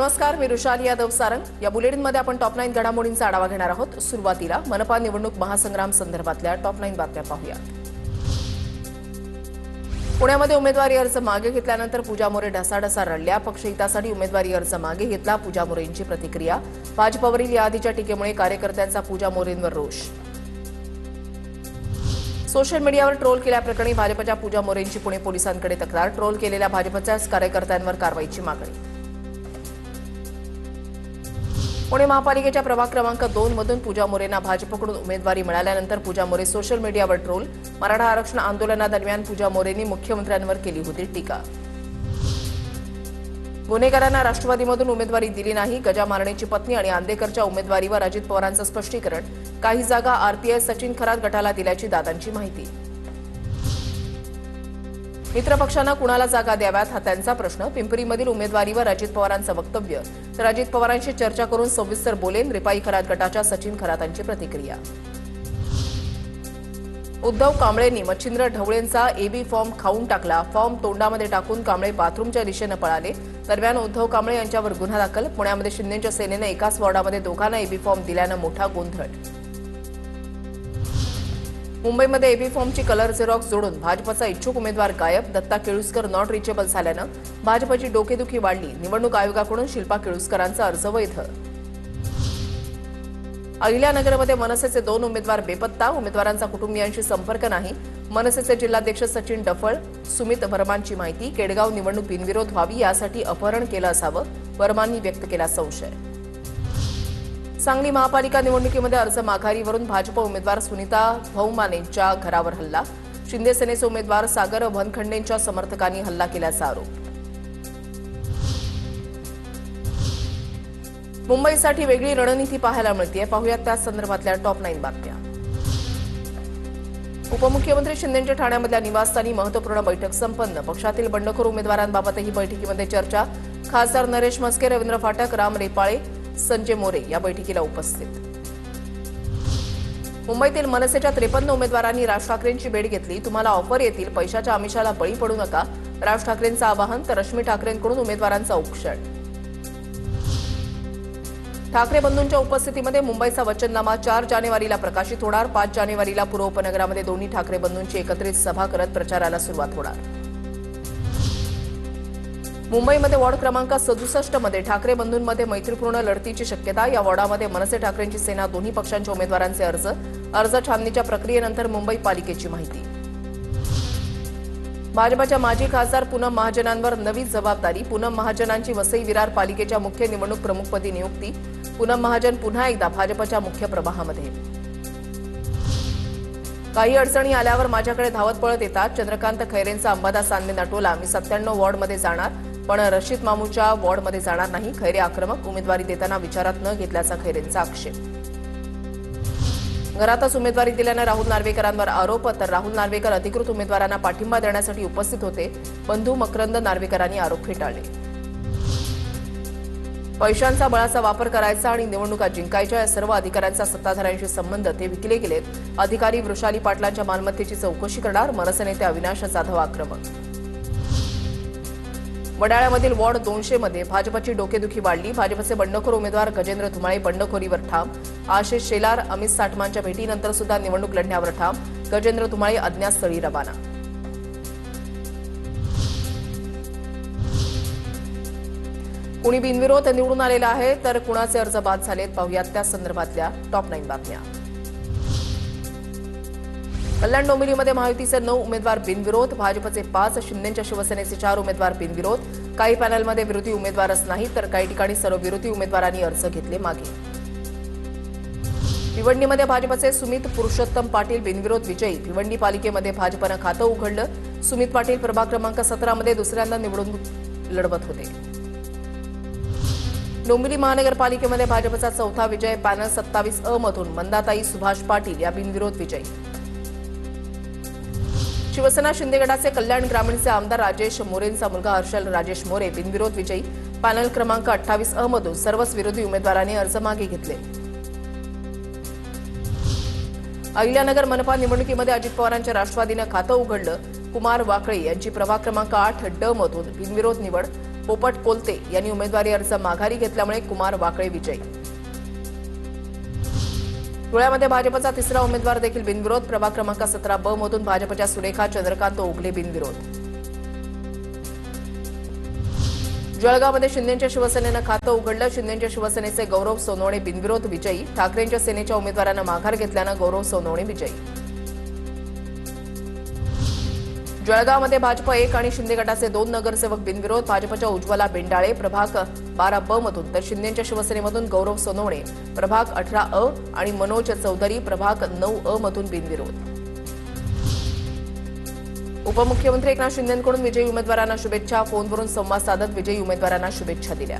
नमस्कार, मी रुशाली यादव सारंग। या बुलेटिनमध्ये आपण टॉप 9 घडामोडींचा आढावा घेणार आहोत। सुरुवातीला मनपा निवडणूक महासंग्राम संदर्भातल्या टॉप 9 बातम्या पाहूया। पुण्यामध्ये उमेदवारी अर्ज मागे घेतल्यानंतर पूजा मोरे ढसाढसा रडल्या। पक्षहितासाठी उमेदवारी अर्ज मागे घेतला, पूजा मोरेंची प्रतिक्रिया। भाजपवरील याआधीच्या टीकेमुळे कार्यकर्त्यांचा पूजा मोरेंवर रोष। सोशल मीडियावर ट्रोल केल्याप्रकरणी भाजपच्या पूजा मोरेंची पुणे पोलिसांकडे तक्रार। ट्रोल केलेल्या भाजपच्याच कार्यकर्त्यांवर कारवाईची मागणी। पुणे महापालिकेच्या प्रभाग क्रमांक 2 मधून पूजा मोरेंना भाजपकडून उमेदवारी मिळाल्यानंतर पूजा मोरे सोशल मीडियावर ट्रोल। मराठा आरक्षण आंदोलनादरम्यान पूजा मोरेंनी मुख्यमंत्र्यांवर केली होती टीका। गुन्हेगारांना राष्ट्रवादीमधून उमेदवारी दिली नाही, गजा मारणेची पत्नी आणि आंदेकरच्या उमेदवारीवर अजित पवारांचं स्पष्टीकरण। काही जागा आरपीआय सचिन खरात गटाला दिल्याची दादांची माहिती। मित्रपक्षांना कुणाला जागा द्याव्यात हा त्यांचा प्रश्न। पिंपरीमधील उमेदवारीवर अजित पवारांचं वक्तव्य, तर अजित पवारांशी चर्चा करून सविस्तर बोलेन, रिपाई खरात गटाच्या सचिन खरातांची प्रतिक्रिया। उद्धव कांबळेंनी मच्छिंद्र ढवळेंचा एबी फॉर्म खाऊन टाकला। फॉर्म तोंडामध्ये टाकून कांबळे बाथरूमच्या दिशेनं पळाले। दरम्यान उद्धव कांबळे यांच्यावर गुन्हा दाखल। पुण्यामध्ये शिंदेच्या सेनेनं एकाच वॉर्डामध्ये दोघांना एबी फॉर्म दिल्यानं मोठा गोंधळ। मुंबईमध्ये एबी फॉर्मची कलर झेरॉक्स जोडून भाजपचा इच्छुक उमेदवार गायब। दत्ता केळुसकर नॉट रिचेबल झाल्यानं भाजपची डोकेदुखी वाढली। निवडणूक आयोगाकडून शिल्पा केळुसकरांचा अर्ज वैध। अहिल्यानगरमध्ये मनसेचे 2 उमेदवार बेपत्ता। उमेदवारांचा कुटुंबियांशी संपर्क नाही। मनसेचे जिल्हाध्यक्ष सचिन डफळ, सुमित वर्मांची माहिती। केडगाव निवडणूक बिनविरोध व्हावी यासाठी अपहरण केलं असावं, वर्मांनी व्यक्त केला संशय। सांगली महापालिका निवडणुकीमध्ये अर्ज माघारीवरून भाजप उमेदवार सुनीता भौमानेंच्या घरावर हल्ला। शिंदे सेनेचे उमेदवार सागर वनखंडेंच्या समर्थकांनी हल्ला केल्याचा आरोप। मुंबईसाठी वेगळी रणनीती पाहायला मिळते, पाहूयात त्या संदर्भातल्या टॉप 9 बातम्या। उपमुख्यमंत्री शिंदेंच्या ठाण्यामधल्या निवासस्थानी महत्वपूर्ण बैठक संपन्न। पक्षातील बंडखोर उमेदवारांबाबतही बैठकीमध्ये चर्चा। खासदार नरेश म्हस्के, रवींद्र फाटक, राम रेपाळे, संजय मोरे या बैठकीला उपस्थित। मुंबईतील मनसेच्या 53 उमेदवारांनी राज ठाकरेंची भेट घेतली। तुम्हाला ऑफर येतील, पैशाच्या आमिषाला बळी पडू नका, राज ठाकरेंचं आवाहन। तर रश्मी ठाकरेंकडून उमेदवारांचा औक्षण। ठाकरे बंधूंच्या उपस्थितीमध्ये मुंबईचा वचननामा 4 जानेवारीला प्रकाशित होणार। 5 जानेवारीला पूर्व उपनगरामध्ये दोन्ही ठाकरे बंधूंची एकत्रित सभा करत प्रचाराला सुरुवात होणार। मुंबईमध्ये वॉर्ड क्रमांक 67 मध्ये ठाकरे बंधूंमध्ये मैत्रीपूर्ण लढतीची शक्यता। या वॉर्डामध्ये मनसे ठाकरेंची सेना, दोन्ही पक्षांच्या उमेदवारांचे अर्ज छाननीच्या प्रक्रियेनंतर मुंबई पालिकेची माहिती। भाजपच्या माजी खासदार पूनम महाजनांवर नवी जबाबदारी। पूनम महाजनांची वसई विरार पालिकेच्या मुख्य निवडणूक प्रमुखपदी नियुक्ती। पूनम महाजन पुन्हा एकदा भाजपच्या मुख्य प्रवाहामध्ये। काही अडचणी आल्यावर माझ्याकडे धावत पळत येतात। चंद्रकांत खैरेंचा अंबादास आनंदेंना टोला, मी 97 वॉर्डमध्ये जाणार, पण रशीद मामूच्या वॉर्डमध्ये जाणार नाही। खैरे आक्रमक, उमेदवारी देताना विचारात न घेतल्याचा खैरेंचा आक्षेप। घरातच उमेदवारी दिल्यानं राहुल नार्वेकरांवर आरोप, तर राहुल नार्वेकर अधिकृत उमेदवारांना पाठिंबा देण्यासाठी उपस्थित होते। बंधू मकरंद नार्वेकरांनी आरोप फेटाळले। पैशांचा बळाचा वापर करायचा आणि निवडणुका जिंकायच्या या सर्व अधिकाऱ्यांचा सत्ताधाऱ्यांशी संबंध, ते विकले गेलेत। अधिकारी वृषाली पाटलांच्या मालमत्तेची चौकशी करणार। मनसे नेते अविनाश जाधव आक्रमक। वडाळ्यामधील वॉर्ड 200 मध्ये भाजपची डोकेदुखी वाढली। भाजपचे बंडखोर उमेदवार गजेंद्र धुमाळे बंडखोरीवर ठाम। आशिष शेलार, अमित साठमांच्या भेटीनंतर सुद्धा निवडणूक लढण्यावर ठाम। गजेंद्र धुमाळे अज्ञात स्थळी रवाना। कुणी बिनविरोध निवडून आलेला आहे, तर कुणाचे अर्ज बाद झालेत, पाहूयात त्या संदर्भातल्या टॉप 9 बातम्या। कल्याण डोंबिवलीमध्ये महायुतीचे 9 उमेदवार बिनविरोध। भाजपचे 5, शिंदेच्या शिवसेनेचे 4 उमेदवार बिनविरोध। काही पॅनलमध्ये विरोधी उमेदवारच नाही, तर काही ठिकाणी सर्व विरोधी उमेदवारांनी अर्ज घेतले मागे। भिवंडीमध्ये भाजपचे सुमित पुरुषोत्तम पाटील बिनविरोध विजयी। भिवंडी पालिकेमध्ये भाजपनं खातं उघडलं। सुमित पाटील प्रभाग क्रमांक 17 मध्ये दुसऱ्यांदा निवडणूक लढवत होते। डोंबिवली महानगरपालिकेमध्ये भाजपचा 4था विजय। पॅनल 27 अ मधून मंदाताई सुभाष पाटील या बिनविरोध विजयी। शिवसेना शिंदे गटाचे कल्याण ग्रामीणचे आमदार राजेश मोरेंचा मुलगा हर्षल राजेश मोरे बिनविरोध विजयी। पॅनल क्रमांक 28 अ मधून सर्वच विरोधी उमेदवारांनी अर्ज मागे घेतले। अहिल्यानगर मनपा निवडणुकीमध्ये अजित पवारांच्या राष्ट्रवादीनं खातं उघडलं। कुमार वाकळे यांची प्रभाग क्रमांक 8 ड मधून बिनविरोध निवड। पोपट कोलते यांनी उमेदवारी अर्ज माघारी घेतल्यामुळे कुमार वाकळे विजयी. धुळ्यामध्ये भाजपचा तिसरा उमेदवार देखील बिनविरोध. प्रभाग क्रमांक 17 ब मधून भाजपच्या सुरेखा चंद्रकांत ओगले बिनविरोध. जळगावमध्ये शिंदेच्या शिवसेनेनं खातं उघडलं. शिंदेच्या शिवसेनेचे गौरव सोनवणे बिनविरोध विजयी. ठाकरेंच्या सेनेच्या उमेदवारानं माघार घेतल्यानं गौरव सोनवणे विजयी. जळगावमध्ये भाजप 1 आणि शिंदे गटाचे 2 नगरसेवक बिनविरोध. भाजपच्या उज्ज्वला बेंडाळे प्रभाग 12 ब मधून तर शिंदेच्या शिवसेनेमधून गौरव सोनवणे प्रभाग 18 अ आणि मनोज चौधरी प्रभाग 9 अ मधून बिनविरोध. उपमुख्यमंत्री एकनाथ शिंदेंकडून विजयी उमेदवारांना शुभेच्छा. फोनवरून संवाद साधत विजयी उमेदवारांना शुभेच्छा दिल्या.